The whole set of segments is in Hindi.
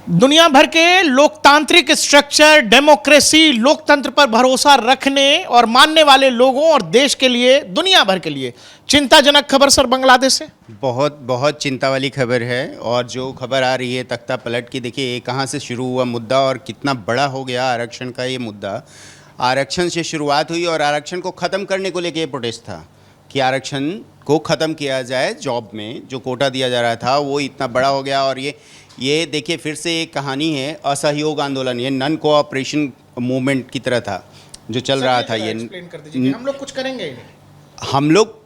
दुनिया भर के लोकतांत्रिक स्ट्रक्चर, डेमोक्रेसी, लोकतंत्र पर भरोसा रखने और मानने वाले लोगों और देश के लिए, दुनिया भर के लिए चिंताजनक खबर सर बांग्लादेश से। बहुत बहुत चिंता वाली खबर है। और जो खबर आ रही है तख्ता पलट की, देखिए ये कहाँ से शुरू हुआ मुद्दा और कितना बड़ा हो गया आरक्षण का ये मुद्दा। आरक्षण से शुरुआत हुई और आरक्षण को ख़त्म करने को लेके ये प्रोटेस्ट था कि आरक्षण को ख़त्म किया जाए। जॉब में जो कोटा दिया जा रहा था वो इतना बड़ा हो गया। और ये देखिए फिर से एक कहानी है, असहयोग आंदोलन, ये नॉन कोऑपरेशन मूवमेंट की तरह था जो चल रहा था। ये एक्सप्लेन कर दीजिए कि हम लोग कुछ करेंगे ही नहीं। हम लोग,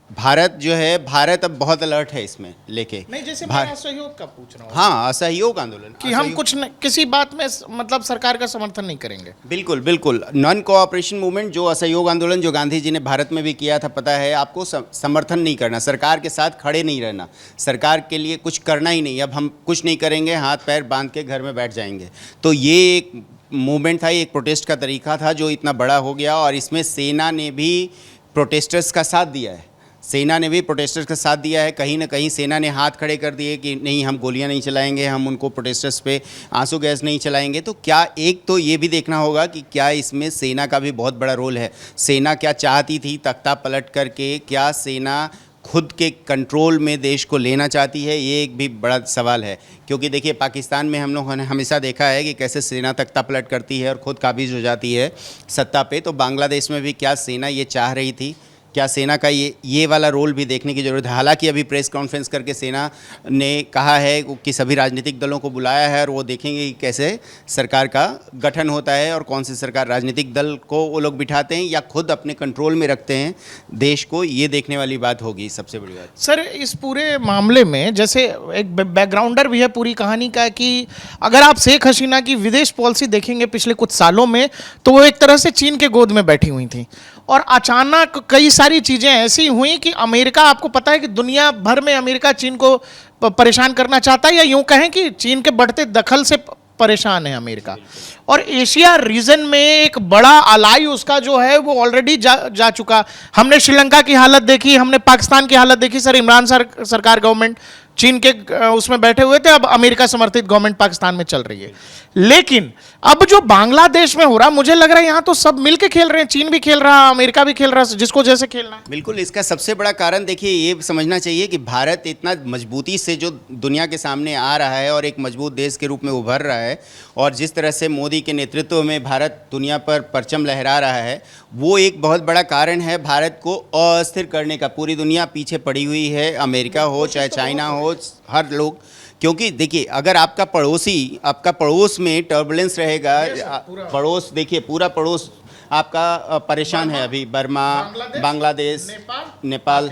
भारत जो है, भारत अब बहुत अलर्ट है इसमें लेके। नहीं, जैसे मैं असहयोग का पूछ रहा हूँ। हाँ, असहयोग आंदोलन कि हम कुछ किसी बात में मतलब सरकार का समर्थन नहीं करेंगे। बिल्कुल बिल्कुल। नॉन कोऑपरेशन मूवमेंट, जो असहयोग आंदोलन जो गांधी जी ने भारत में भी किया था, पता है आपको, समर्थन नहीं करना, सरकार के साथ खड़े नहीं रहना, सरकार के लिए कुछ करना ही नहीं। अब हम कुछ नहीं करेंगे, हाथ पैर बांध के घर में बैठ जाएंगे। तो ये एक मूवमेंट था, एक प्रोटेस्ट का तरीका था जो इतना बड़ा हो गया। और इसमें सेना ने भी प्रोटेस्टर्स का साथ दिया है। सेना ने भी प्रोटेस्टर्स का साथ दिया है। कहीं ना कहीं सेना ने हाथ खड़े कर दिए कि नहीं, हम गोलियां नहीं चलाएंगे, हम उनको प्रोटेस्टर्स पे आंसू गैस नहीं चलाएंगे। तो क्या, एक तो ये भी देखना होगा कि क्या इसमें सेना का भी बहुत बड़ा रोल है। सेना क्या चाहती थी तख्ता पलट करके? क्या सेना खुद के कंट्रोल में देश को लेना चाहती है? ये एक भी बड़ा सवाल है। क्योंकि देखिए पाकिस्तान में हम लोगों ने हमेशा देखा है कि कैसे सेना तख्ता पलट करती है और ख़ुद काबिज हो जाती है सत्ता पे। तो बांग्लादेश में भी क्या सेना ये चाह रही थी? क्या सेना का ये वाला रोल भी देखने की ज़रूरत है। हालांकि अभी प्रेस कॉन्फ्रेंस करके सेना ने कहा है कि सभी राजनीतिक दलों को बुलाया है और वो देखेंगे कि कैसे सरकार का गठन होता है और कौन सी सरकार, राजनीतिक दल को वो लोग बिठाते हैं या खुद अपने कंट्रोल में रखते हैं देश को। ये देखने वाली बात होगी सबसे बड़ी बात। सर, इस पूरे मामले में जैसे एक बैकग्राउंडर भी है पूरी कहानी का कि अगर आप शेख हसीना की विदेश पॉलिसी देखेंगे पिछले कुछ सालों में, तो वो एक तरह से चीन के गोद में बैठी हुई थी। और अचानक कई सारी चीज़ें ऐसी हुई कि अमेरिका, आपको पता है कि दुनिया भर में अमेरिका चीन को परेशान करना चाहता है, या यूं कहें कि चीन के बढ़ते दखल से परेशान है अमेरिका। और एशिया रीजन में एक बड़ा अलाई उसका जो है वो ऑलरेडी जा चुका। हमने श्रीलंका की हालत देखी, हमने पाकिस्तान की हालत देखी। सर, इमरान सरकार गवर्नमेंट चीन के उसमें बैठे हुए थे, अब अमेरिका समर्थित गवर्नमेंट पाकिस्तान में चल रही है। लेकिन अब जो बांग्लादेश में हो रहा, मुझे लग रहा है यहाँ तो सब मिलके खेल रहे हैं। चीन भी खेल रहा है, अमेरिका भी खेल रहा है, जिसको जैसे खेलना है। बिल्कुल। इसका सबसे बड़ा कारण देखिए ये समझना चाहिए कि भारत इतना मजबूती से जो दुनिया के सामने आ रहा है और एक मजबूत देश के रूप में उभर रहा है, और जिस तरह से मोदी के नेतृत्व में भारत दुनिया पर परचम लहरा रहा है, वो एक बहुत बड़ा कारण है भारत को अस्थिर करने का। पूरी दुनिया पीछे पड़ी हुई है, अमेरिका हो चाहे चाइना हो, हर लोग। क्योंकि देखिए अगर आपका पड़ोसी, आपका पड़ोस में टर्बुलेंस रहेगा, पड़ोस देखिए पूरा पड़ोस आपका परेशान है अभी, बर्मा, बांग्लादेश, नेपाल।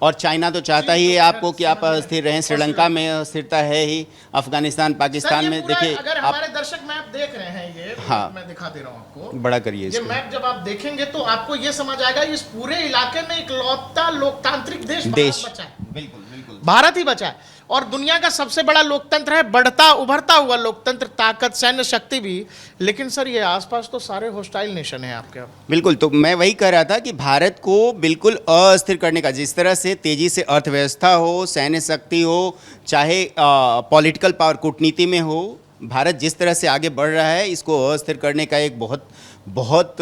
और चाइना तो चाहता ही है आपको कि आप अस्थिर रहें। श्रीलंका में अस्थिरता है ही, अफगानिस्तान, पाकिस्तान में। देखिए अगर हमारे दर्शक मैप देख रहे हैं, ये हाँ, मैं दिखा दे रहा हूँ आपको, बड़ा करिए ये मैप जब आप देखेंगे तो आपको ये समझ आएगा इस पूरे इलाके में इकलौता लोकतांत्रिक देश बचा है। बिल्कुल बिल्कुल, भारत ही बचा है। और दुनिया का सबसे बड़ा लोकतंत्र है, बढ़ता उभरता हुआ लोकतंत्र, ताकत, सैन्य शक्ति भी। लेकिन सर ये आसपास तो सारे हॉस्टाइल नेशन हैं आपके। बिल्कुल। तो मैं वही कह रहा था कि भारत को बिल्कुल अस्थिर करने का, जिस तरह से तेजी से अर्थव्यवस्था हो, सैन्य शक्ति हो, चाहे पॉलिटिकल पावर, कूटनीति में हो, भारत जिस तरह से आगे बढ़ रहा है, इसको अस्थिर करने का एक बहुत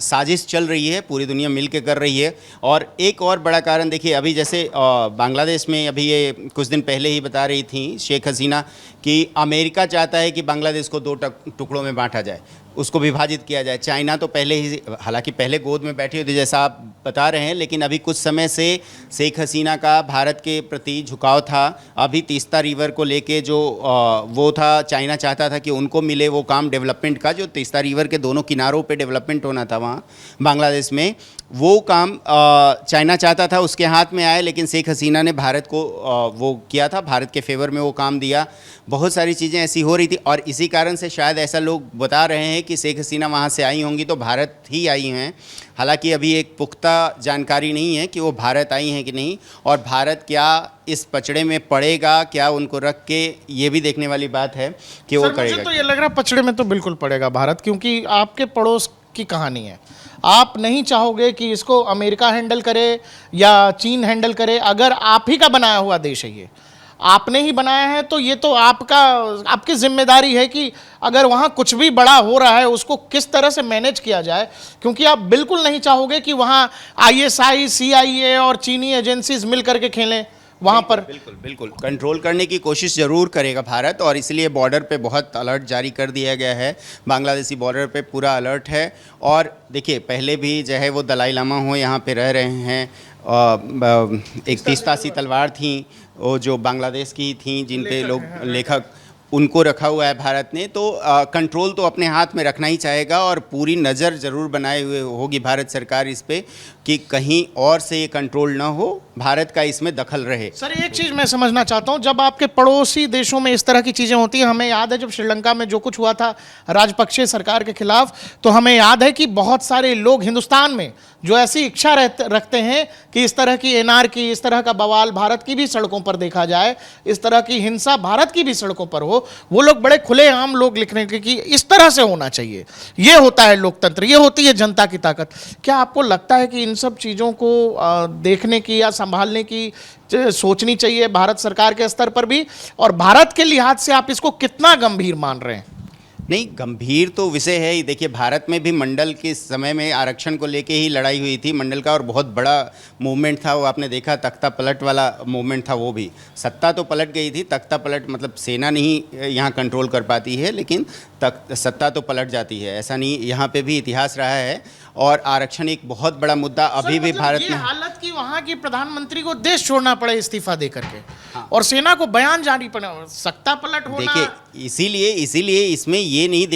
साजिश चल रही है, पूरी दुनिया मिल के कर रही है। और एक और बड़ा कारण देखिए, अभी जैसे बांग्लादेश में अभी ये कुछ दिन पहले ही बता रही थी शेख हसीना कि अमेरिका चाहता है कि बांग्लादेश को 2 टुकड़ों में बांटा जाए, उसको विभाजित किया जाए। चाइना तो पहले ही, हालांकि पहले गोद में बैठी हुई थी जैसा आप बता रहे हैं, लेकिन अभी कुछ समय से शेख हसीना का भारत के प्रति झुकाव था। अभी तीस्ता रिवर को लेके जो वो था, चाइना चाहता था कि उनको मिले वो काम डेवलपमेंट का, जो तीस्ता रिवर के दोनों किनारों पे डेवलपमेंट होना था वहाँ बांग्लादेश में, वो काम चाइना चाहता था उसके हाथ में आए। लेकिन शेख हसीना ने भारत को वो किया था, भारत के फेवर में वो काम दिया। बहुत सारी चीज़ें ऐसी हो रही थी और इसी कारण से शायद ऐसा लोग बता रहे हैं कि शेख हसीना वहाँ से आई होंगी तो भारत ही आई हैं। हालांकि अभी एक पुख्ता जानकारी नहीं है कि वो भारत आई हैं कि नहीं, और भारत क्या इस पचड़े में पड़ेगा, क्या उनको रख के, ये भी देखने वाली बात है कि वो करेगा। मुझे तो ये लग रहा है पचड़े में तो बिल्कुल पड़ेगा भारत, क्योंकि आपके पड़ोस की कहानी है। आप नहीं चाहोगे कि इसको अमेरिका हैंडल करे या चीन हैंडल करे। अगर आप ही का बनाया हुआ देश है ये, आपने ही बनाया है, तो ये तो आपकी जिम्मेदारी है कि अगर वहाँ कुछ भी बड़ा हो रहा है उसको किस तरह से मैनेज किया जाए, क्योंकि आप बिल्कुल नहीं चाहोगे कि वहाँ आईएसआई, सीआईए और चीनी एजेंसीज मिल करके खेलें वहाँ पर। बिल्कुल बिल्कुल कंट्रोल करने की कोशिश ज़रूर करेगा भारत, और इसलिए बॉर्डर पे बहुत अलर्ट जारी कर दिया गया है। बांग्लादेशी बॉर्डर पे पूरा अलर्ट है। और देखिए, पहले भी जो है वो दलाई लामा हो यहाँ पे रह रहे हैं। एक तीस्ता सी तलवार थी, वो जो बांग्लादेश की थी, जिन पे लोग लेखक, उनको रखा हुआ है भारत ने। तो कंट्रोल तो अपने हाथ में रखना ही चाहेगा, और पूरी नज़र ज़रूर बनाए हुए होगी भारत सरकार इस पे कि कहीं और से ये कंट्रोल ना हो, भारत का इसमें दखल रहे। सर एक चीज़ मैं समझना चाहता हूँ, जब आपके पड़ोसी देशों में इस तरह की चीज़ें होती हैं, हमें याद है जब श्रीलंका में जो कुछ हुआ था राजपक्षे सरकार के खिलाफ, तो हमें याद है कि बहुत सारे लोग हिंदुस्तान में जो ऐसी इच्छा रखते हैं कि इस तरह की एनआरकी, इस तरह का बवाल भारत की भी सड़कों पर देखा जाए, इस तरह की हिंसा भारत की भी सड़कों पर हो, वो लोग बड़े खुलेआम लोग लिख रहे हैं कि इस तरह से होना चाहिए। ये होता है लोकतंत्र, ये होती है जनता की ताकत। क्या आपको लगता है कि इन सब चीज़ों को देखने की या संभालने की सोचनी चाहिए भारत सरकार के स्तर पर भी, और भारत के लिहाज से आप इसको कितना गंभीर मान रहे हैं? नहीं, गंभीर तो विषय है ही। देखिए, भारत में भी मंडल के समय में आरक्षण को लेके ही लड़ाई हुई थी मंडल का, और बहुत बड़ा मूवमेंट था वो, आपने देखा तख्ता पलट वाला मूवमेंट था वो भी। सत्ता तो पलट गई थी, तख्ता पलट मतलब सेना नहीं यहाँ कंट्रोल कर पाती है, लेकिन सत्ता तो पलट जाती है, ऐसा नहीं, यहाँ पे भी इतिहास रहा है। और आरक्षण एक बहुत बड़ा मुद्दा अभी भी भारत में। हालत की वहाँ की प्रधानमंत्री को देश छोड़ना पड़े इस्तीफा दे करके, और सेना को बयान जारी पड़े, सत्ता पलट होना। देखिए, इसीलिए इसमें ये नहीं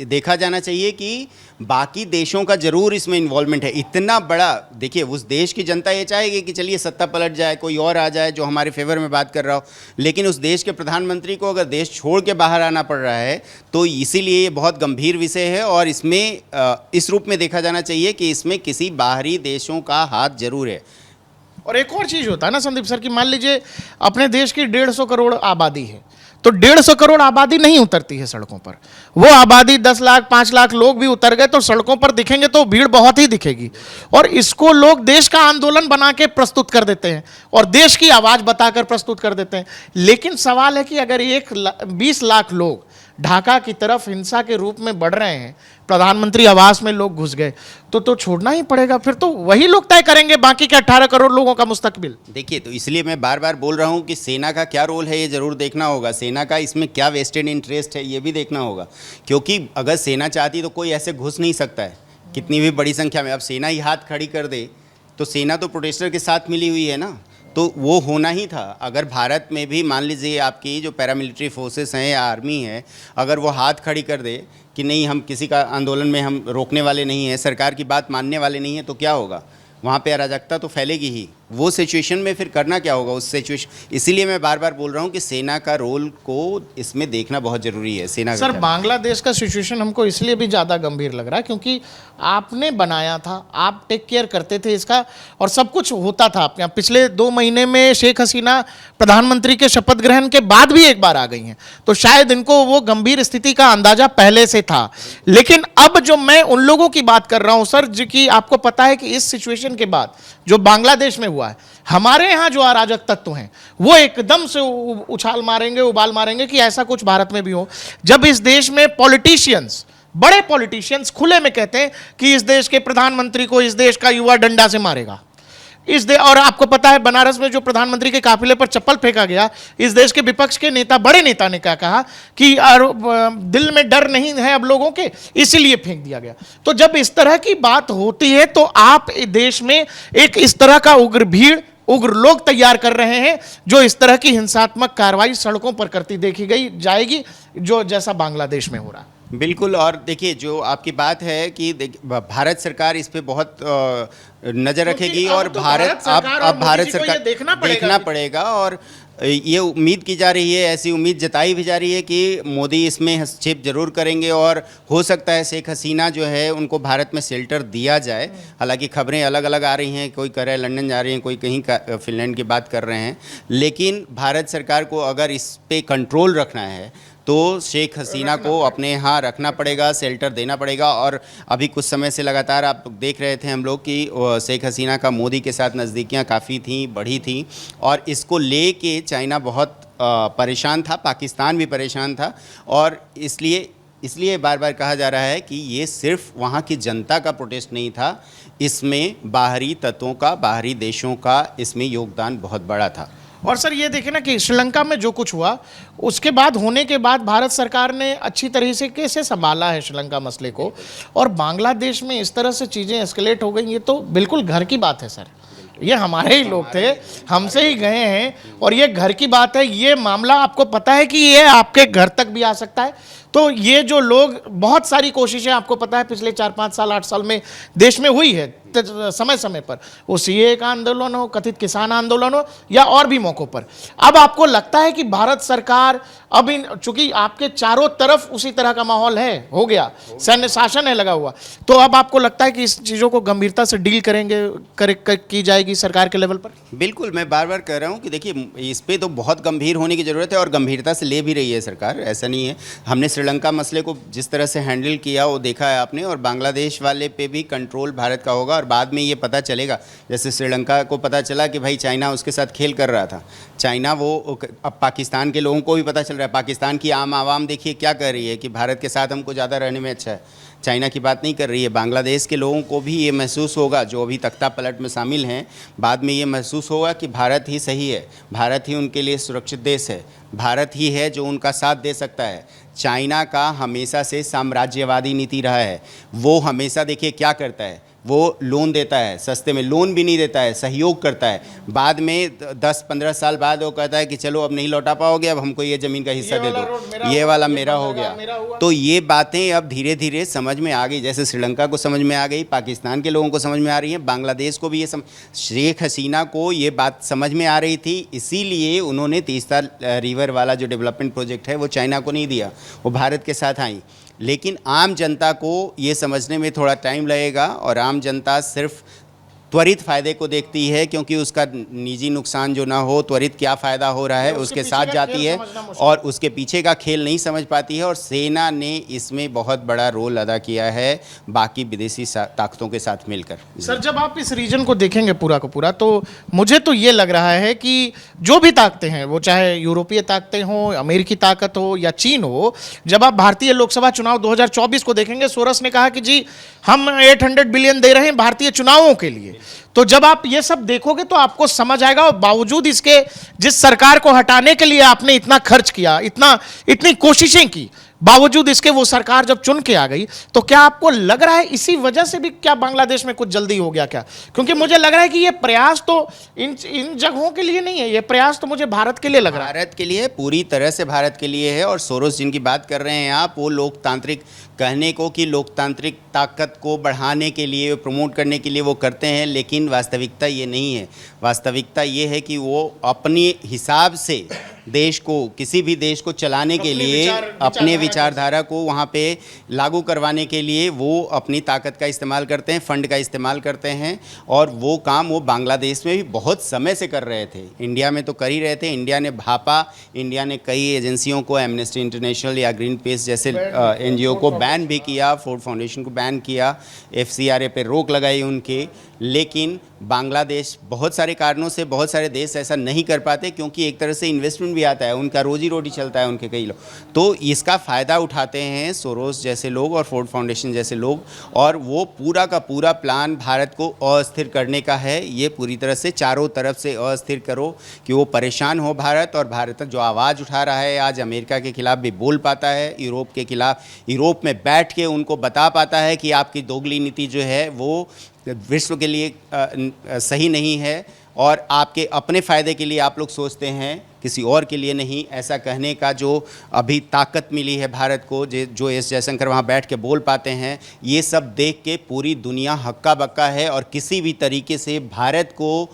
देखा जाना चाहिए कि बाकी देशों का जरूर इसमें इन्वॉल्वमेंट है। इतना बड़ा, देखिए, उस देश की जनता ये चाहेगी कि चलिए सत्ता पलट जाए, कोई और आ जाए जो हमारे फेवर में बात कर रहा हो, लेकिन उस देश के प्रधानमंत्री को अगर देश छोड़ के बाहर आना पड़ रहा है, तो इसीलिए ये बहुत गंभीर विषय है। और इसमें इस रूप में देखा जाना चाहिए कि इसमें किसी बाहरी देशों का हाथ जरूर है। और एक और चीज़ होता है ना संदीप सर, कि मान लीजिए अपने देश की 150 करोड़ आबादी है, तो 150 करोड़ आबादी नहीं उतरती है सड़कों पर। वो आबादी 10 लाख 5 लाख लोग भी उतर गए तो सड़कों पर दिखेंगे तो भीड़ बहुत ही दिखेगी, और इसको लोग देश का आंदोलन बना के प्रस्तुत कर देते हैं और देश की आवाज़ बताकर प्रस्तुत कर देते हैं। लेकिन सवाल है कि अगर 20 लाख लोग ढाका की तरफ हिंसा के रूप में बढ़ रहे हैं, प्रधानमंत्री आवास में लोग घुस गए, तो छोड़ना ही पड़ेगा। फिर तो वही लोग तय करेंगे बाकी के 18 करोड़ लोगों का मुस्तकबिल। देखिए, तो इसलिए मैं बार बार बोल रहा हूँ कि सेना का क्या रोल है ये जरूर देखना होगा। सेना का इसमें क्या वेस्टेड इंटरेस्ट है ये भी देखना होगा, क्योंकि अगर सेना चाहती तो कोई ऐसे घुस नहीं सकता है कितनी भी बड़ी संख्या में। अब सेना ही हाथ खड़ी कर दे तो सेना तो प्रोटेस्टर के साथ मिली हुई है ना, तो वो होना ही था। अगर भारत में भी मान लीजिए आपकी जो पैरामिलिट्री फोर्सेस हैं या आर्मी है, अगर वो हाथ खड़ी कर दे कि नहीं, हम किसी का आंदोलन में हम रोकने वाले नहीं हैं, सरकार की बात मानने वाले नहीं हैं, तो क्या होगा? वहाँ पे अराजकता तो फैलेगी ही। वो सिचुएशन में फिर करना क्या होगा उस सिचुएशन। इसीलिए मैं बार बार बोल रहा हूँ कि सेना का रोल को इसमें देखना बहुत ज़रूरी है। सेना सर, बांग्लादेश का सिचुएशन हमको इसलिए भी ज़्यादा गंभीर लग रहा है क्योंकि आपने बनाया था, आप टेक केयर करते थे इसका, और सब कुछ होता था आपके यहाँ। पिछले 2 महीने में शेख हसीना प्रधानमंत्री के शपथ ग्रहण के बाद भी एक बार आ गई हैं, तो शायद इनको वो गंभीर स्थिति का अंदाजा पहले से था। लेकिन अब जो मैं उन लोगों की बात कर रहा हूँ सर, जो कि आपको पता है कि इस सिचुएशन के बाद जो बांग्लादेश में हुआ है, हमारे यहाँ जो अराजक तत्व हैं वो एकदम से उछाल मारेंगे, उबाल मारेंगे कि ऐसा कुछ भारत में भी हो। जब इस देश में पॉलिटिशियंस, बड़े पॉलिटिशियंस खुले में कहते हैं कि इस देश के प्रधानमंत्री को इस देश का युवा डंडा से मारेगा, और आपको पता है बनारस में जो प्रधानमंत्री के काफिले पर चप्पल फेंका गया, इस देश के विपक्ष के नेता, बड़े नेता ने क्या कहा कि दिल में डर नहीं है अब लोगों के, इसीलिए फेंक दिया गया। तो जब इस तरह की बात होती है तो आप देश में एक इस तरह का उग्र लोग तैयार कर रहे हैं जो इस तरह की हिंसात्मक कार्रवाई सड़कों पर करती देखी जाएगी, जो जैसा बांग्लादेश में हो रहा है। बिल्कुल। और देखिए, जो आपकी बात है कि भारत सरकार इस पे बहुत नज़र रखेगी, और भारत सरकार देखना पड़ेगा। और ये उम्मीद की जा रही है, ऐसी उम्मीद जताई भी जा रही है कि मोदी इसमें हस्तक्षेप जरूर करेंगे, और हो सकता है शेख हसीना जो है उनको भारत में शेल्टर दिया जाए। हालांकि खबरें अलग अलग आ रही हैं, कोई कह रहा है लंदन जा रही हैं, कोई कहीं फिनलैंड की बात कर रहे हैं, लेकिन भारत सरकार को अगर इस पे कंट्रोल रखना है तो शेख हसीना को अपने यहाँ रखना पड़ेगा, शेल्टर देना पड़ेगा। और अभी कुछ समय से लगातार आप देख रहे थे हम लोग कि शेख हसीना का मोदी के साथ नज़दीकियाँ काफ़ी थी, बढ़ी थी, और इसको ले के चाइना बहुत परेशान था, पाकिस्तान भी परेशान था। और इसलिए बार बार कहा जा रहा है कि ये सिर्फ वहाँ की जनता का प्रोटेस्ट नहीं था, इसमें बाहरी तत्वों का, बाहरी देशों का इसमें योगदान बहुत बड़ा था। और सर ये देखें ना कि श्रीलंका में जो कुछ हुआ उसके बाद, होने के बाद भारत सरकार ने अच्छी तरह से कैसे संभाला है श्रीलंका मसले को, और बांग्लादेश में इस तरह से चीज़ें एस्केलेट हो गई, ये तो बिल्कुल घर की बात है सर। ये हमारे ही लोग थे, हमसे ही गए हैं, और ये घर की बात है। ये मामला आपको पता है कि ये आपके घर तक भी आ सकता है। तो ये जो लोग, बहुत सारी कोशिशें आपको पता है पिछले 4-5 साल 8 साल में देश में हुई है, समय समय पर, वो सीए का आंदोलन हो, कथित किसान आंदोलन हो, या और भी मौक़ों पर। अब आपको लगता है कि भारत सरकार अब चूंकि आपके चारों तरफ उसी तरह का माहौल है, हो गया, सैन्य शासन है लगा हुआ, तो अब आपको लगता है कि इस चीज़ों को गंभीरता से डील की जाएगी सरकार के लेवल पर? बिल्कुल, मैं बार बार कह रहा हूँ कि देखिए, इस पे तो बहुत गंभीर होने की ज़रूरत है, और गंभीरता से ले भी रही है सरकार, ऐसा नहीं है। हमने श्रीलंका मसले को जिस तरह से हैंडल किया वो देखा है आपने, और बांग्लादेश वाले पे भी कंट्रोल भारत का होगा, और बाद में ये पता चलेगा, जैसे श्रीलंका को पता चला कि भाई चाइना उसके साथ खेल कर रहा था, चाइना वो, अब पाकिस्तान के लोगों को भी पता चल रहा है, पाकिस्तान की आम आवाम देखिए क्या कर रही है कि भारत के साथ हमको ज़्यादा रहने में अच्छा है, चाइना की बात नहीं कर रही है। बांग्लादेश के लोगों को भी ये महसूस होगा, जो अभी तख्ता पलट में शामिल हैं, बाद में ये महसूस होगा कि भारत ही सही है, भारत ही उनके लिए सुरक्षित देश है, भारत ही है जो उनका साथ दे सकता है। चाइना का हमेशा से साम्राज्यवादी नीति रहा है, वो हमेशा देखिए क्या करता है, वो लोन देता है, सस्ते में लोन भी नहीं देता है, सहयोग करता है, बाद में 10-15 साल बाद वो कहता है कि चलो अब नहीं लौटा पाओगे, अब हमको ये ज़मीन का हिस्सा दे दो, ये वाला मेरा हो गया। तो ये बातें अब धीरे धीरे समझ में आ गई, जैसे श्रीलंका को समझ में आ गई, पाकिस्तान के लोगों को समझ में आ रही है, बांग्लादेश को भी ये शेख हसीना को ये बात समझ में आ रही थी, इसीलिए उन्होंने तीस्ता रिवर वाला जो डेवलपमेंट प्रोजेक्ट है वो चाइना को नहीं दिया, वो भारत के साथ आई। लेकिन आम जनता को ये समझने में थोड़ा टाइम लगेगा, और आम जनता सिर्फ त्वरित फ़ायदे को देखती है, क्योंकि उसका निजी नुकसान जो ना हो, त्वरित क्या फ़ायदा हो रहा है उसके साथ जाती है, और उसके पीछे का खेल नहीं समझ पाती है। और सेना ने इसमें बहुत बड़ा रोल अदा किया है बाकी विदेशी ताकतों के साथ मिलकर। सर जब आप इस रीजन को देखेंगे पूरा का पूरा, तो मुझे तो ये लग रहा है कि जो भी ताकतें हैं, वो चाहे यूरोपीय ताकतें हों, अमेरिकी ताकत हो या चीन हो, जब आप भारतीय लोकसभा चुनाव 2024 को देखेंगे, सोरस ने कहा कि जी हम 800 बिलियन दे रहे हैं भारतीय चुनावों के लिए। तो जब आप ये सब देखोगे तो आपको समझ आएगा, और बावजूद इसके जिस सरकार को हटाने के लिए आपने इतना खर्च किया, इतनी कोशिशें की, बावजूद इसके वो सरकार जब चुन के आ गई, तो क्या आपको लग रहा है इसी वजह से भी क्या बांग्लादेश में कुछ जल्दी हो गया क्या? क्योंकि मुझे लग रहा है कि ये प्रयास तो इन जगहों के लिए नहीं है, ये प्रयास तो मुझे भारत के लिए लग रहा है। भारत के लिए, पूरी तरह से भारत के लिए है। और सोरोस जिनकी बात कर रहे हैं आप, वो लोकतांत्रिक कहने को कि लोकतांत्रिक ताकत को बढ़ाने के लिए, प्रमोट करने के लिए वो करते हैं, लेकिन वास्तविकता ये नहीं है। वास्तविकता ये है कि वो अपने हिसाब से देश को, किसी भी देश को चलाने के लिए, अपने विचारधारा को वहाँ पे लागू करवाने के लिए वो अपनी ताकत का इस्तेमाल करते हैं, फंड का इस्तेमाल करते हैं। और वो काम वो बांग्लादेश में भी बहुत समय से कर रहे थे, इंडिया में तो कर ही रहे थे। इंडिया ने भापा, इंडिया ने कई एजेंसियों को, एमनेस्टी इंटरनेशनल या ग्रीन पीस जैसे NGO को बैन भी किया, फोर्ड फाउंडेशन को बैन किया, FCRA पे रोक लगाई उनके। लेकिन बांग्लादेश बहुत सारे कारणों से, बहुत सारे देश ऐसा नहीं कर पाते, क्योंकि एक तरह से इन्वेस्टमेंट भी आता है, उनका रोजी रोटी चलता है उनके कई लोग, तो इसका फ़ायदा उठाते हैं सोरोस जैसे लोग और फोर्ड फाउंडेशन जैसे लोग। और वो पूरा का पूरा प्लान भारत को अस्थिर करने का है। ये पूरी तरह से चारों तरफ से अस्थिर करो कि वो परेशान हो भारत, और भारत जो आवाज़ उठा रहा है आज, अमेरिका के खिलाफ भी बोल पाता है, यूरोप के खिलाफ यूरोप में बैठ के उनको बता पाता है कि आपकी दोगली नीति जो है वो विश्व के लिए सही नहीं है, और आपके अपने फ़ायदे के लिए आप लोग सोचते हैं, किसी और के लिए नहीं। ऐसा कहने का जो अभी ताकत मिली है भारत को, जो एस जयशंकर वहाँ बैठ के बोल पाते हैं, ये सब देख के पूरी दुनिया हक्का बक्का है, और किसी भी तरीके से भारत को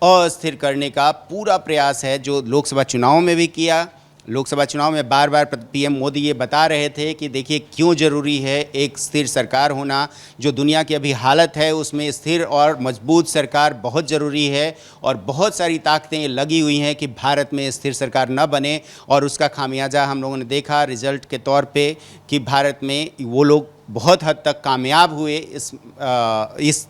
अस्थिर करने का पूरा प्रयास है, जो लोकसभा चुनाव में भी किया, लोकसभा चुनाव में बार बार पीएम मोदी ये बता रहे थे कि देखिए क्यों ज़रूरी है एक स्थिर सरकार होना, जो दुनिया की अभी हालत है उसमें स्थिर और मजबूत सरकार बहुत ज़रूरी है। और बहुत सारी ताकतें लगी हुई हैं कि भारत में स्थिर सरकार न बने, और उसका खामियाजा हम लोगों ने देखा रिजल्ट के तौर पे कि भारत में वो लोग बहुत हद तक कामयाब हुए इस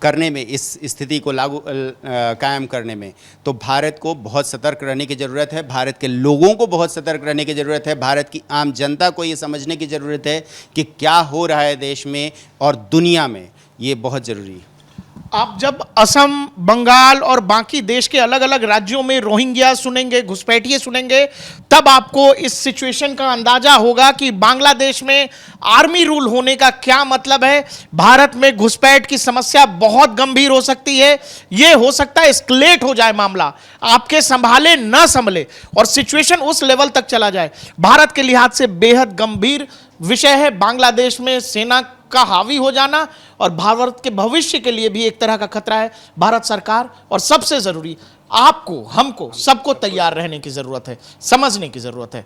करने में, इस स्थिति को कायम करने में। तो भारत को बहुत सतर्क रहने की ज़रूरत है, भारत के लोगों को बहुत सतर्क रहने की ज़रूरत है, भारत की आम जनता को ये समझने की ज़रूरत है कि क्या हो रहा है देश में और दुनिया में, ये बहुत ज़रूरी है। आप जब असम, बंगाल और बाकी देश के अलग अलग राज्यों में रोहिंग्या सुनेंगे, घुसपैठिए सुनेंगे, तब आपको इस सिचुएशन का अंदाजा होगा कि बांग्लादेश में आर्मी रूल होने का क्या मतलब है। भारत में घुसपैठ की समस्या बहुत गंभीर हो सकती है, यह हो सकता है एस्केलेट हो जाए मामला, आपके संभाले ना संभले और सिचुएशन उस लेवल तक चला जाए। भारत के लिहाज से बेहद गंभीर विषय है बांग्लादेश में सेना का हावी हो जाना, और भारत के भविष्य के लिए भी एक तरह का खतरा है। भारत सरकार और सबसे जरूरी आपको, हमको, सबको तैयार रहने की जरूरत है, समझने की जरूरत है।